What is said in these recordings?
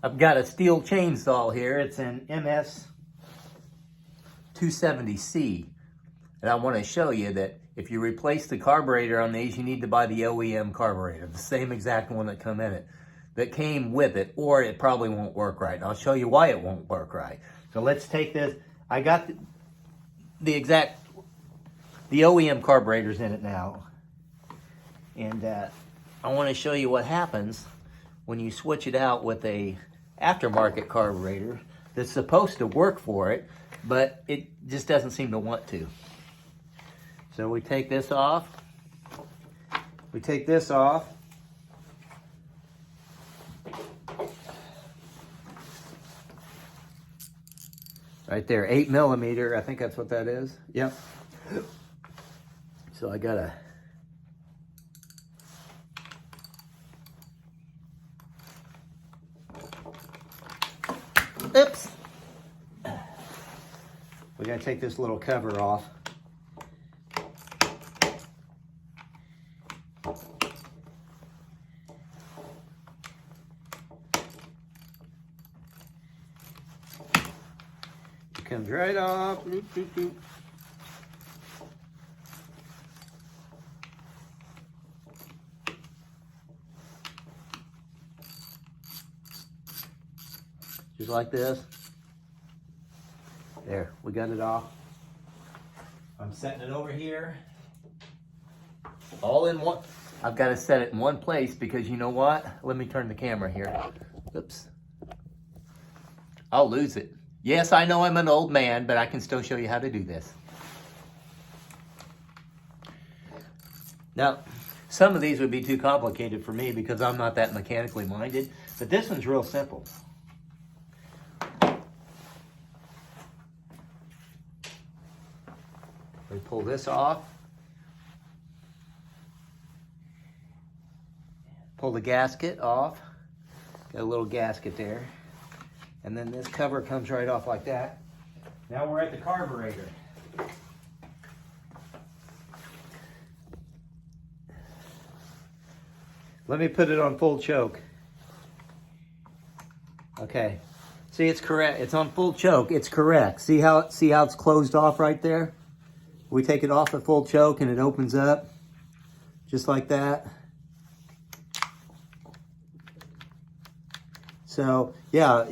I've got a Stihl chainsaw here. It's an MS270C. And I want to show you that if you replace the carburetor on these, you need to buy the OEM carburetor, the same exact one that came with it, or it probably won't work right. And I'll show you why it won't work right. So let's take this. I got the OEM carburetors in it now. And I want to show you what happens when you switch it out with a aftermarket carburetor that's supposed to work for it, but it just doesn't seem to want to. So we take this off. We take this off. Right there, 8mm, I think that's what that is. Yep. So I gotta oops. We gotta take this little cover off. It comes right off. Just like this. There, we got it off. I'm setting it over here. All in one. I've got to set it in one place because you know what? Let me turn the camera here. Oops. I'll lose it. Yes, I know I'm an old man, but I can still show you how to do this. Now, some of these would be too complicated for me because I'm not that mechanically minded, but this one's real simple. We pull this off. Pull the gasket off. Got a little gasket there. And then this cover comes right off like that. Now we're at the carburetor. Let me put it on full choke. Okay. See, it's correct. It's on full choke. It's correct. See how it's closed off right there? We take it off at full choke and it opens up just like that. So yeah,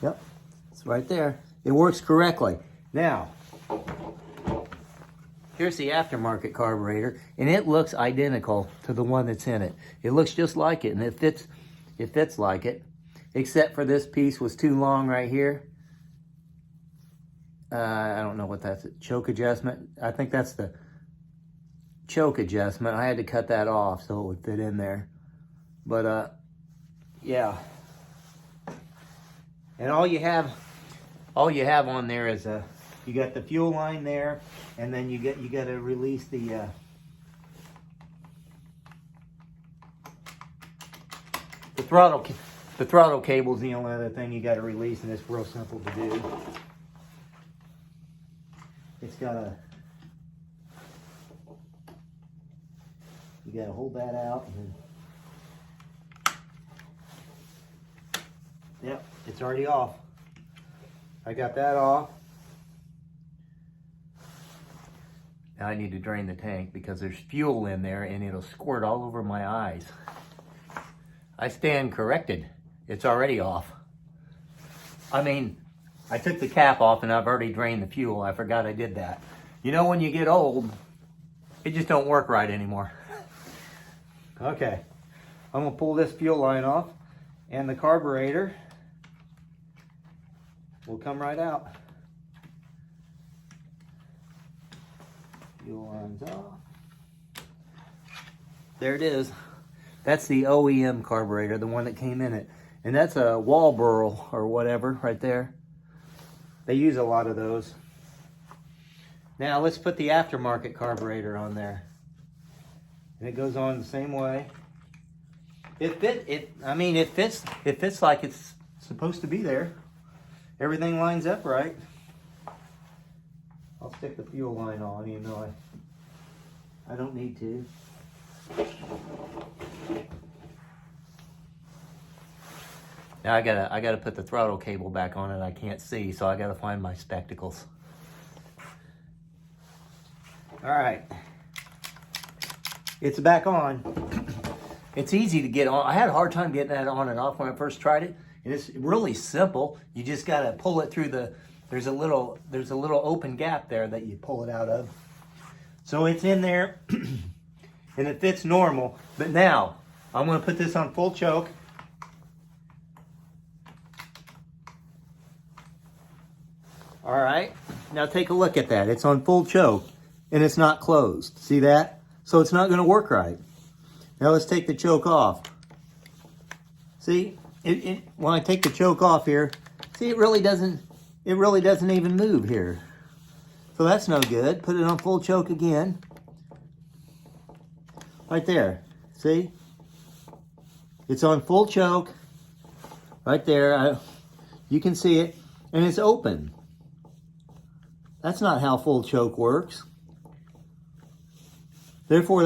yep, it's right there. It works correctly. Now, here's the aftermarket carburetor, and it looks identical to the one that's in it. It looks just like it, and it fits like it, except for this piece was too long right here. I don't know what that's, choke adjustment. I think that's the choke adjustment. I had to cut that off so it would fit in there. But yeah. And all you have on there is you got the fuel line there, and then you got to release the throttle cable's the only other thing you got to release, and it's real simple to do. It's got you got to hold that out. And then, yep, it's already off. I got that off. Now I need to drain the tank because there's fuel in there and it'll squirt all over my eyes. I stand corrected. It's already off. I mean, I took the cap off and I've already drained the fuel. I forgot I did that. You know, when you get old, it just don't work right anymore. Okay, I'm gonna pull this fuel line off and the carburetor will come right out. Fuel line's off. There it is. That's the OEM carburetor, the one that came in it. And that's a wall burl or whatever right there. They use a lot of those. Now let's put the aftermarket carburetor on there. And it goes on the same way. It fits like it's supposed to be there. Everything lines up right. I'll stick the fuel line on, even though I don't need to. Now I gotta put the throttle cable back on it. I can't see, so I gotta find my spectacles. All right, it's back on. It's easy to get on. I had a hard time getting that on and off when I first tried it. And it's really simple. You just gotta pull it through there's a little open gap there that you pull it out of. So it's in there and it fits normal. But now I'm gonna put this on full choke. All right, now take a look at that. It's on full choke and it's not closed. See that? So it's not gonna work right. Now let's take the choke off. See, when I take the choke off here, see it really doesn't even move here. So that's no good. Put it on full choke again. Right there, see? It's on full choke, right there. You can see it, and it's open. That's not how full choke works. Therefore,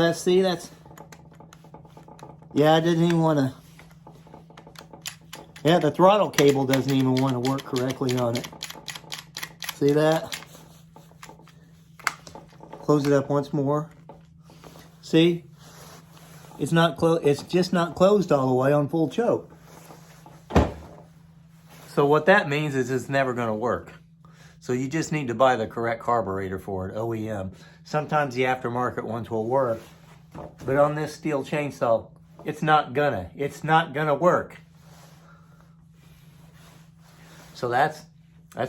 yeah, I didn't even want to. Yeah, the throttle cable doesn't even want to work correctly on it. See that? Close it up once more. See? It's not closed. It's just not closed all the way on full choke. So what that means is it's never going to work. So you just need to buy the correct carburetor for it, OEM. Sometimes the aftermarket ones will work, but on this Stihl chainsaw, it's not gonna work. So that's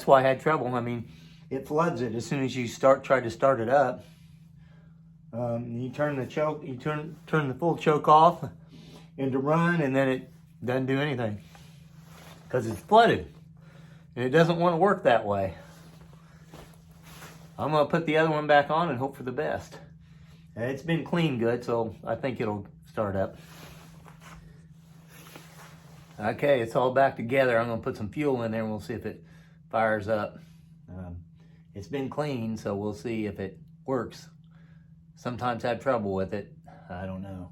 why I had trouble. I mean, it floods it as soon as you try to start it up. You turn the choke, you turn the full choke off and to run, and then it doesn't do anything because it's flooded and it doesn't want to work that way. I'm gonna put the other one back on and hope for the best. It's been cleaned good, so I think it'll start up. Okay, it's all back together. I'm gonna put some fuel in there and we'll see if it fires up. It's been cleaned, so we'll see if it works. Sometimes I have trouble with it. I don't know.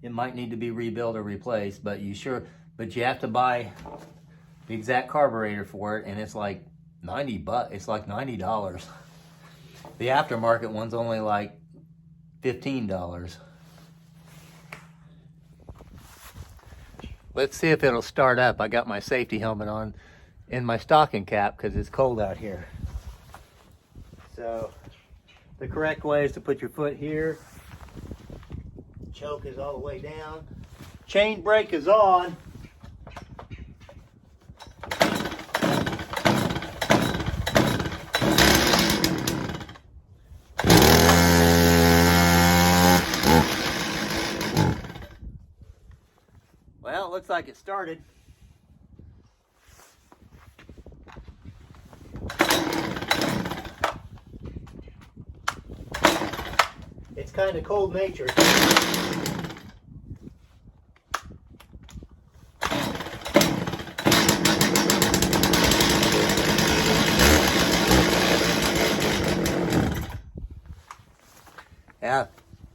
It might need to be rebuilt or replaced, but you have to buy the exact carburetor for it, and it's like $90. It's like $90. The aftermarket one's only like $15. Let's see if it'll start up. I got my safety helmet on and my stocking cap because it's cold out here. So the correct way is to put your foot here. Choke is all the way down. Chain brake is on. Well, it looks like it started. It's kind of cold-natured. Yeah,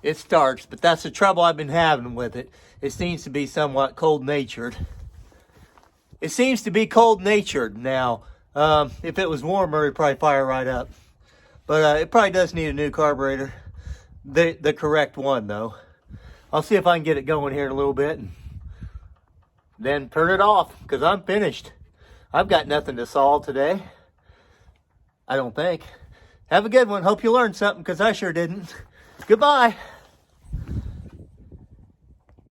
it starts, but that's the trouble I've been having with it. It seems to be somewhat cold-natured. It seems to be cold-natured now. If it was warmer, it'd probably fire right up. But it probably does need a new carburetor. The correct one, though. I'll see if I can get it going here in a little bit and then turn it off, because I'm finished. I've got nothing to solve today. I don't think. Have a good one. Hope you learned something, because I sure didn't. Goodbye.